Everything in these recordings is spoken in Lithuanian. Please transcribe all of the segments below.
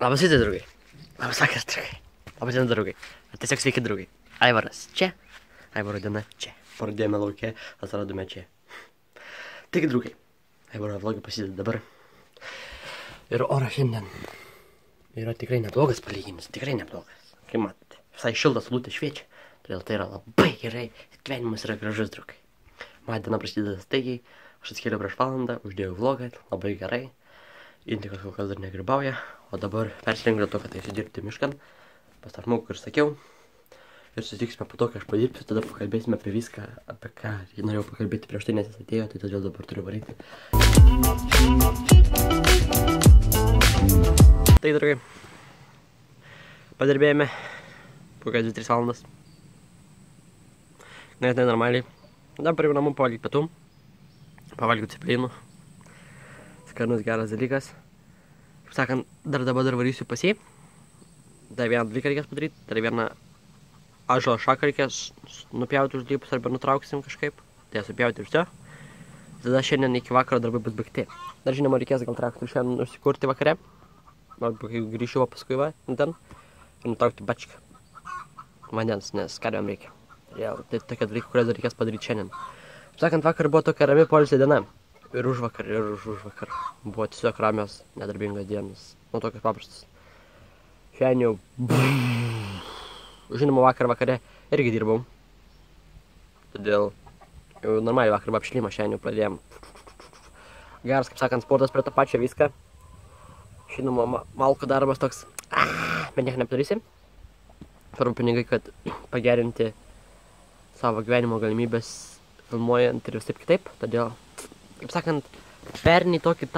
Labas rytas, draugai. Labas vakaras, draugai. Labas diena, draugai. Ar tiesiog sveiki, draugai. Aivaras čia. Aivaro diena čia. Pradėjome lauke, atradome čia. Taigi, draugai. Aivaro vlogai prasideda dabar. Ir oras šiandien yra tikrai neblogas palyginimas. Tikrai neblogas. Kaip matote, visai šiltas saulutė šviečia. Todėl tai yra labai gerai. Gyvenimas yra gražus, draugai. Mano diena prasideda staigiai. Aš atskėliau prieš valandą, uždėjau vlogą. Labai gerai. Intikas kol kas dar negrybauja, o dabar persirengiu to, kad eisiu dirbti miškan. Pastarmau, kur sakiau. Ir susitiksime po to, kai aš padirbsiu, tada pakalbėsime apie viską, apie ką norėjau pakalbėti prieš tai, nes jis atėjo, tai todėl dabar turiu varyti. Tai, draugai, padirbėjome kokias 2-3 valandas. Net nenormaliai. Dabar jau namų pavalgyti pietų, pavalgyti cepelinų. Skanus geras dalykas. Kaip sakant, dar varysiu pas jį. Dar vieną dalyką reikės padaryti. Dar vieną ąžuolo šaką reikės nupjauti užlipus arba nutrauksim kažkaip. Tai ją supjauti ir все. Tada šiandien iki vakaro darbai bus baigti. Dar žinoma, reikės gal traktorių šiandien užsikurti vakare. Arba kai grįšiu paskui va, ten. Ir nutraukti bačką vandens, nes karvėm reikia. Tai tokie dalykai, kurias dar reikės padaryti šiandien. Kaip sakant, vakar buvo tokia rami poilsio diena. Ir užvakar. Buvo tiesiog ramios, nedarbingos dienos. Nu, tokios paprastos. Šiandien jau... Žinoma, vakare irgi dirbau. Todėl jau normaliai vakar apšilimą šiandien jau pradėjom. Geras, kaip sakant, sportas prie to pačio viską. Žinoma, malko darbas toks... Bet nieko nepadarysim. Svarbu pinigai, kad pagerinti savo gyvenimo galimybės filmuojant ir vis taip kitaip. Todėl... Kaip sakant, perni tokį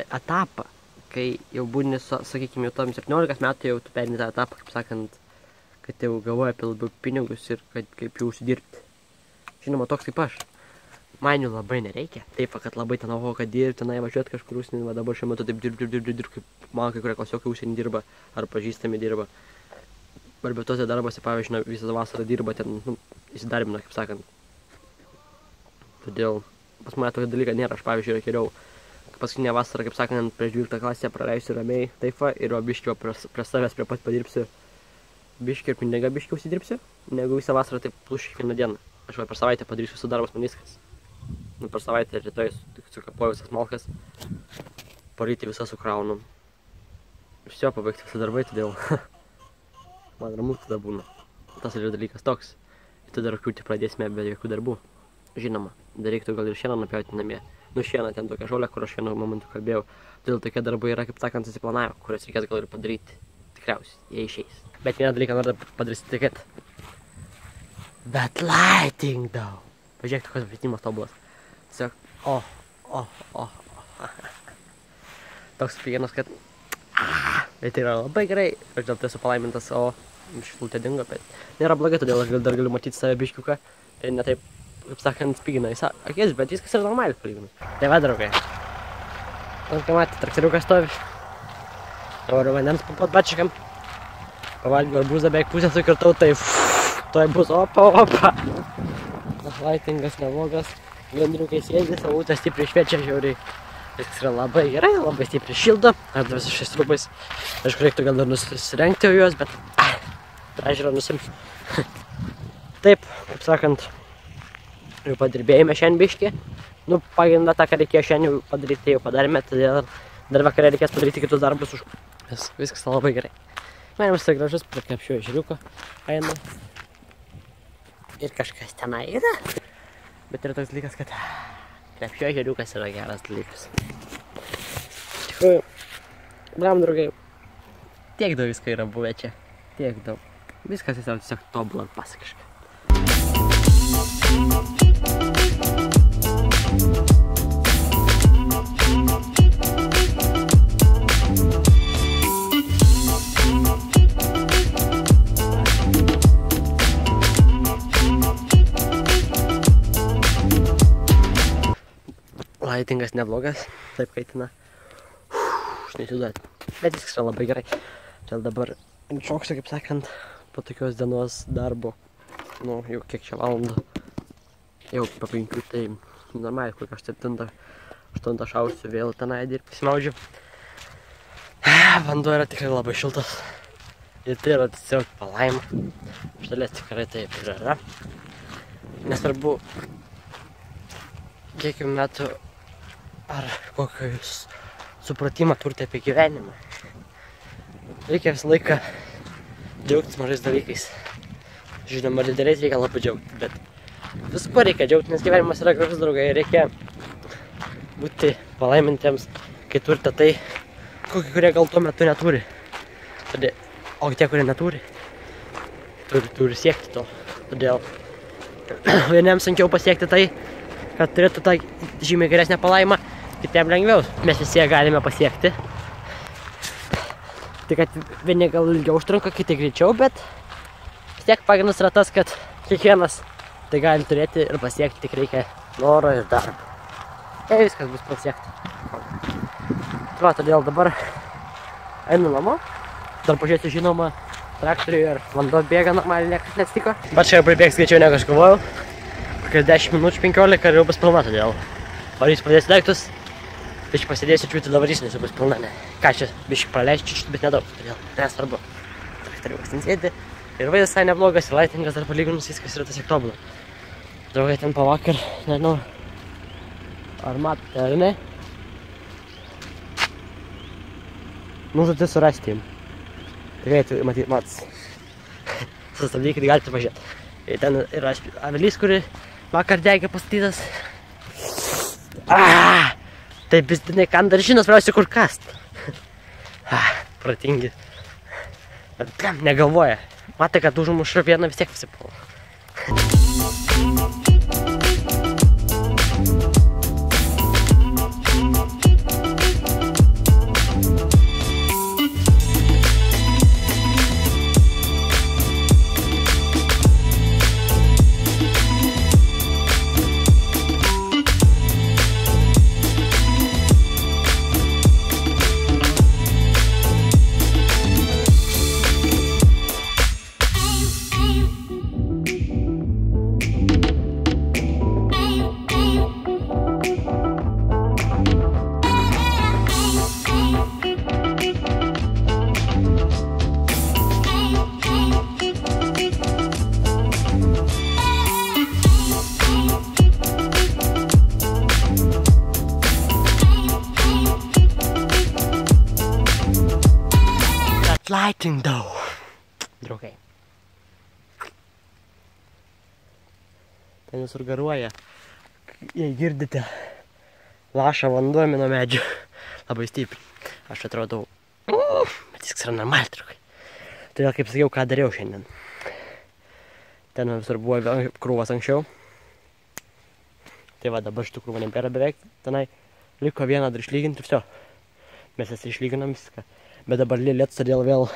etapą, kai jau būni, sakykime, jau tam 17 metų jau tu perni tą etapą, kaip sakant, kad jau galvoja apie labiau pinigus ir kaip jau užsidirbti. Žinoma, toks kaip aš. Man jų labai nereikia. Taip, kad labai ten oho, kad dirbti, tenai važiuoti kažkur užsienį, va dabar šiuo metu taip dirb, kaip man kai kurie klasiokai užsienį dirba, ar pažįstami dirba. Arba tuose darbose, pavyzdžiui, visą vasarą dirba ten, įsidarbina, kaip sakant. Todėl pas mane tokio dalyką nėra, aš pavyzdžiui geriau paskutinę vasarą, kaip sakant, prieš 12 klasę praleisiu ramiai taifa ir biškio prie savęs prie pat padirbsiu biškį ir pinigą biškį užsidirbsiu, negu visą vasarą taip plušiu kiekvieną dieną. Aš per savaitę padarysiu visų darbus man viskas. Per savaitę rytoj sukapoju visas malkas, poryti visą sukraunu. Visio pabaigti visą darbai, todėl man ramu tada būna. Tas yra dalykas toks. Ir tada rugpjūtį pradėsime be jokių darbų. Žinoma, dar reiktų gal ir šieną nupjauti namie. Nu šieną ten tokia žolė, kur aš vienu momentu kalbėjau. Todėl tokie darbai yra, kaip sakant, susiplanavę, kuriuos reikės gal ir padaryti. Tikriausiai, jie išeis. Bet vieną dalyką noriu padaryti tai, kad... That lighting, though. Pažiūrėk, tokios apšvietimas tobulas. Tiesiog, Toks pienas, kad... Bet tai yra labai gerai. Aš dėl tai esu palaimintas, o šilutė dingo, bet... Nėra blogai, todėl aš dar galiu matyti save biškiuką. Tai ne taip... Kaip sakant, spigina į akis, bet viskas yra normaliai palyginus. Tai va, draugai. Kaip matė, traktoriukas stovi. Noriu vandens papot bačikam. Pavalgiau arbūzą beveik pusę sukirtau, tai tuoj bus opa. Tas lightingas neblogas. Gandriukai sėdi, saulutė stipriai šviečia žiauriai. Viskas yra labai gerai, labai stipriai šildo. Ar visais šiais rūbais. Aišku, reiktų gal dar nusirengti juos, bet... Ežerą nusimsiu. Taip, kaip sakant... Jau padirbėjome šiandien biškį. Nu, pagrindą tą, ką reikėjo šiandien jau padaryti, tai jau padarėme, todėl dar vakare reikės padaryti kitus darbus už... Viskas labai gerai. Manimas tai gražus, prie krepšio ežeriuko eina. Ir kažkas tenai yra. Bet yra toks dalykas, kad krepšio ežeriukas yra geras dalykas. Tikrųjų, bram, draugai, tiek daug visko yra buvę čia. Tiek daug. Viskas tiesiog tobulant pasakiškai. Lightingas neblogas, taip kaitina. Aš neįsivaizduoju. Bet viskas yra labai gerai. Čia dabar šoksiu, kaip sakant, po tokios dienos darbo. Nu, jau kiek čia valandų. Jau po 5, tai normaliai, kokią 7-8 šausiu vėl tenai dirbti, simaudžiu. Vanduo yra tikrai labai šiltas. Ir tai yra tiesiog palaima. Iš dalies tikrai taip ir yra. Nesvarbu, kiek metų ar kokį jūs supratimą turite apie gyvenimą. Reikia visą laiką džiaugtis mažais dalykais. Žinoma, dideliais reikia labai džiaugtis, bet visko reikia džiaugtis, nes gyvenimas yra gražus, draugai. Reikia būti palaimintiems, kai turite tai, kokį kurie gal tuo metu neturi. O tie, kurie neturi, turi siekti to. Todėl vieniems sunkiau pasiekti tai, kad turėtų tą žymiai geresnę palaimą, kitiem lengviau. Mes visi galime pasiekti. Tik kad vieni gal ilgiau užtrunka, kiti greičiau, bet vis tiek pagrindas yra tas, kad kiekvienas tai gali turėti ir pasiekti, tik reikia noro ir darbo. Ir viskas bus pasiekti. Va, todėl dabar einu namo. Dar pažiūrėsiu, žinoma, traktoriui ir vanduo bėga normaliai, niekas neatsitiko. Bet čia jau pribėgs greičiau negu aš galvojau. Kokias 10 minučių 15 ir jau bus pilna, todėl varysiu padėsiu daiktus. Biškį pasidėsiu čiūti davarysiu, nes jau bus pilna. Ką čia, biškį praleisiu čiūti, bet nedaug, todėl nesvarbu. Traktoriukas ten sėdi ir vaizdas visai neblogas, ir laitingas dar palyginus, viskas yra tiesiog tobula. Draugai ten pavakar, nežinau, ar matote, ar ne? Nužudė surasti jums. Tikrai matyt. Sustabdykit, galite pažiūrėti. Ir ten yra avilys, kuri vakar degė pastatytas. Taip bizdinai kandaržinas, svarbiausia kur kast. Pratingi. Bet negalvoja. Matai, kad užmuša vieną vis tiek visi puola. Lighting though. Draugai. Ten visur garuoja. Jei girdite, laša vanduo nuo medžių. Labai stipriai. Aš atrodau, bet viskas yra normaliai, draugai. Todėl, kaip sakiau, ką dariau šiandien. Ten visur buvo krūvas anksčiau. Tai va, dabar šitų krūvą nebėra beveik. Tenai liko vieną dar išlyginti ir viso. Mes jas išlyginam viską. Bet dabar lietus, todėl vėl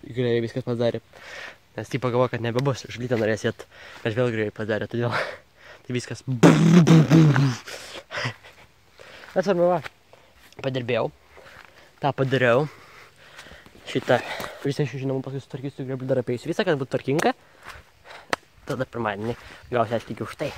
greitai viskas padarė. Nes tai pagalvoju, kad nebebus. Žlytę norės jėt, bet vėl greitai padarė, todėl tai viskas. Bet svarbu, va, padirbėjau. tą padariau. Šitą visą žinoma paskui sutvarkysiu, grebliu dar apeisiu visą, kad būtų tvarkinga. Tada pirmadienį gausiu atlygį už tai.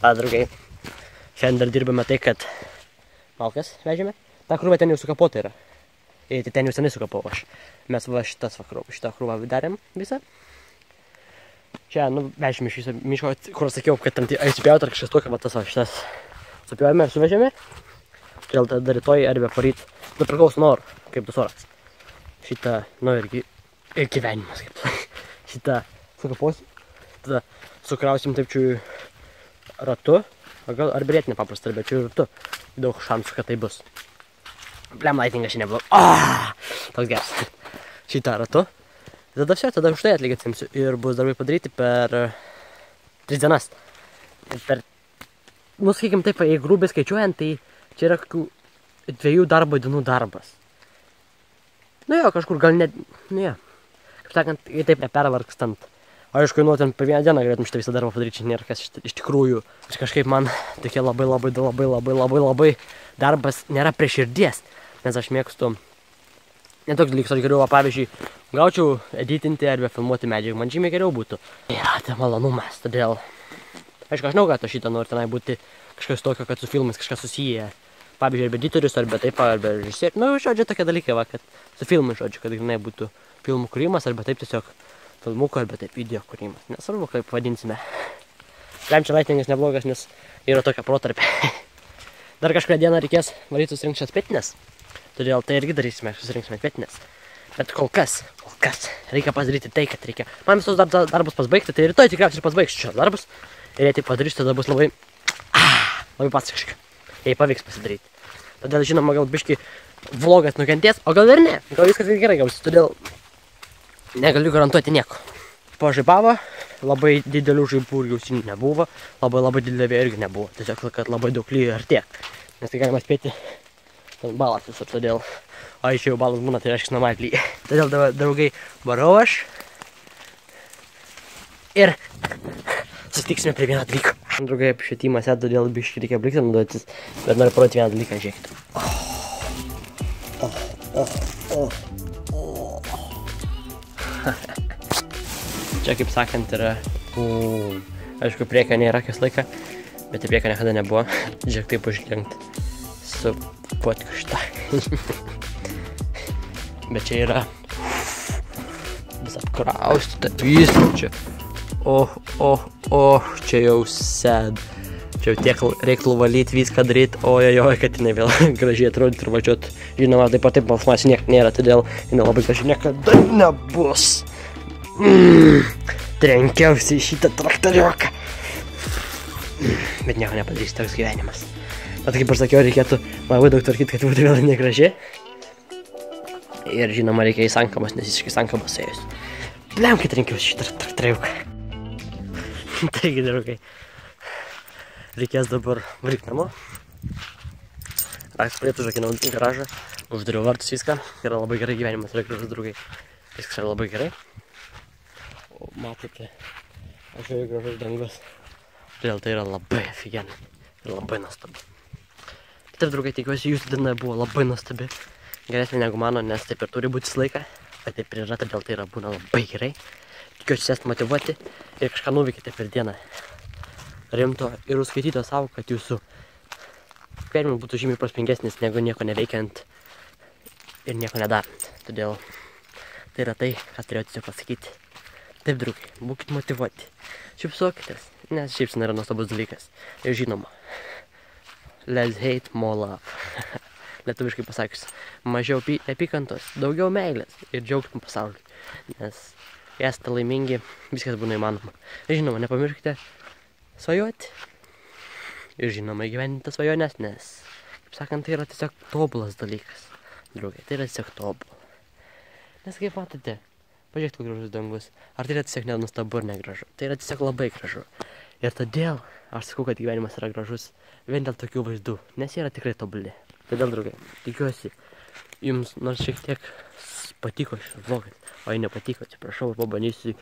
Draugai, šiandien dar dirbame tai, kad malkas vežėme. Ta krūva ten jau sukapota yra. Ir ten jau senai sukapau aš. Mes va šitą krūvą darėm visą. Čia, vežėme iš viso miško, kur sakiau, kad ten atsipjauti ar kažkas tokio, va tas va šitas supjavėme ir suvežėme. Todėl tada rytoj arba poryt, priklauso nuo oro, kaip bus oras. Šitą, irgi gyvenimas, kaip šitą sukaposiu. Tada sukrausim taip čia ratu, ar brėtinį paprastą, bet čia ratu. Daug šansų, kad tai bus. Blem, laitingas šiandien buvo. Toks geras. Šitą ratu. Tada все, tada už tai atlygį atsimsiu. Ir bus darbai padaryti per 3 dienas. Ir per, sakykim taip, jei grubiai skaičiuojant, tai čia yra kokių 2 darbo dienų darbas. Kažkur gal net, kaip sakant, taip nepervargstant. Aišku, ten per 1 dieną galėtum šitą visą darbą padaryti, čia nėra kas iš tikrųjų. Ir kažkaip man tokie labai darbas nėra prie širdies, nes aš mėgstu netoks dalykas, aš geriau, pavyzdžiui, gaučiau editinti arba filmuoti medžiagą, man žymiai geriau būtų. Yra tai malonumas, todėl, aišku, aš žinau, kad aš šitą noriu tenai būti kažkas tokio, kad su filmais kažkas susiję, pavyzdžiui, arba editorius, arba taip, arba režisierius. Nu, žodžiu, tokie dalykai, va, kad su filmu, žodžiu, kad grinai būtų filmų kūrimas, arba taip tiesiog filmuko, arba taip video kūrimas. Nesvarbu, kaip vadinsime. Galim čia lightingas neblogas, nes yra tokia protarpė. Dar kažką dieną reikės varyti susirinkti šias pietinės. Todėl tai irgi darysime, susirinksime pietinės. Bet kol kas reikia pasidaryti tai, kad reikia. Man visus darbus pasbaigti, tai rytoj tikriausiai ir pasbaigsiu šios darbus. Ir jei tai padarysiu, tada bus labai pasiškai. Jei pavyks pasidaryti. Todėl, žinoma, gal biški vlogas nukentės, o gal ir ne. Gal viskas gerai gausis, todėl negaliu garantuoti nieko. Pažaibavo, labai didelių žaibų ir jausinių nebuvo, labai didelio vėjo irgi nebuvo. Tiesiog, kad labai daug lyjo ir tiek. Nes tai galima spėti, ten balas visur, todėl, o iš jau balas būna, tai reiškia namai lyja. Todėl, draugai, varau aš ir susitiksime prie vieną dalyką. Draugai, apšvietimas, todėl biškai reikia bliksą naudotis, bet noriu parodyti vieną dalyką, žiūrėkit. Čia, kaip sakant, yra, aišku, priekio nėra kas laiką, bet ir priekio niekada nebuvo. Žiūrėk, taip užlenkt su potkiu šitą. Bet čia yra vis apkraustyta, visą čia. Čia jau sed. Čia jau tiek reiktų valyti, viską daryti, ojojoj, kad jinai vėl gražiai atrodyti ir važiuot. Žinoma, taip pat taip balsmas niek nėra, todėl jinai labai gražiai niekada nebus. Trenkiausi į šitą traktoriuką. Bet nieko nepadarysi, toks gyvenimas. Bet kaip aš sakiau, reikėtų labai daug tvarkyti, kad būtų vėl negražiai. Ir žinoma, reikia į sankamas, nes jis sankamas ėjus. Lemkit trenkiausi šitą traktoriuką. Taigi, draugai, reikės dabar varyti namo. Raktas pradėtų užrakinau garažą, uždariau vartus viską. Yra labai gerai gyvenimas, yra gražus, draugai. Viskas yra labai gerai. O matote, aš jau gražus dangus. Todėl tai yra labai afigenai ir labai nuostabu. Taip, draugai, tikiuosi, jūsų diena buvo labai nuostabi. Geresnė negu mano, nes taip ir turi būti visą laiką. Bet taip ir yra, todėl tai yra būna labai gerai. Tikiuosi esate motyvuoti ir kažką nuveikite per dieną rimto ir užskaityto savo, kad jūsų gyvenimas būtų žymiai prasmingesnis negu nieko neveikiant ir nieko nedarant. Todėl tai yra tai, ką turėjau tiesiog pasakyti. Taip, draugai, būkite motyvuoti. Šypsokitės, nes šypsena yra nuostabus dalykas. Ir žinoma, less hate, more love. Lietuviškai pasakius, mažiau neapykantos, daugiau meilės ir džiaugsmo pasauliui. Nes esate laimingi, viskas būna įmanoma. Ir žinoma, nepamirškite svajoti. Ir žinoma, įgyvendinti svajonės, nes, kaip sakant, tai yra tiesiog tobulas dalykas. Draugai, tai yra tiesiog tobula. Nes kaip matote, pažiūrėkite, koks gražus dangus. Ar tai yra tiesiog nenuostabu ir negražu? Tai yra tiesiog labai gražu. Ir todėl aš sakau, kad gyvenimas yra gražus vien dėl tokių vaizdų, nes jie yra tikrai tobuli. Todėl, draugai, tikiuosi, jums nors šiek tiek patiko šis vlogas, o jei nepatiko, atsiprašau, pabandysiu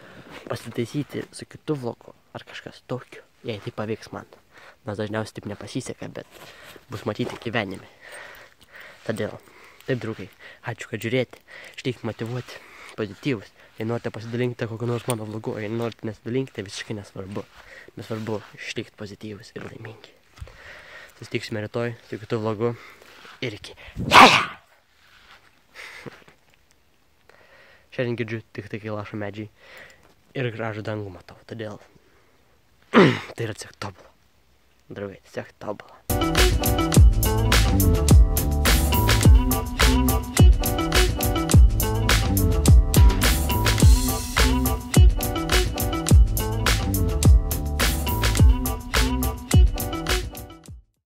pasitaisyti su kitu vlogu ar kažkas tokiu, jei tai pavyks man. Nors dažniausiai taip nepasiseka, bet bus matyti gyvenime. Todėl, taip, draugai, ačiū, kad žiūrėti, išlikti motyvuoti, pozityvus. Jei norite pasidalinkite kokiu nors mano vlogu, o jei norite nesidalinkite, visiškai nesvarbu. Bet svarbu išlikti pozityvus ir laimingi. Susitiksime rytoj su kitu vlogu ir iki. Šiandien girdžiu tik tai, kai lašo medžiai ir gražų dangų matau, todėl tai yra tiesiog tobula. Draugai, tiesiog tobula.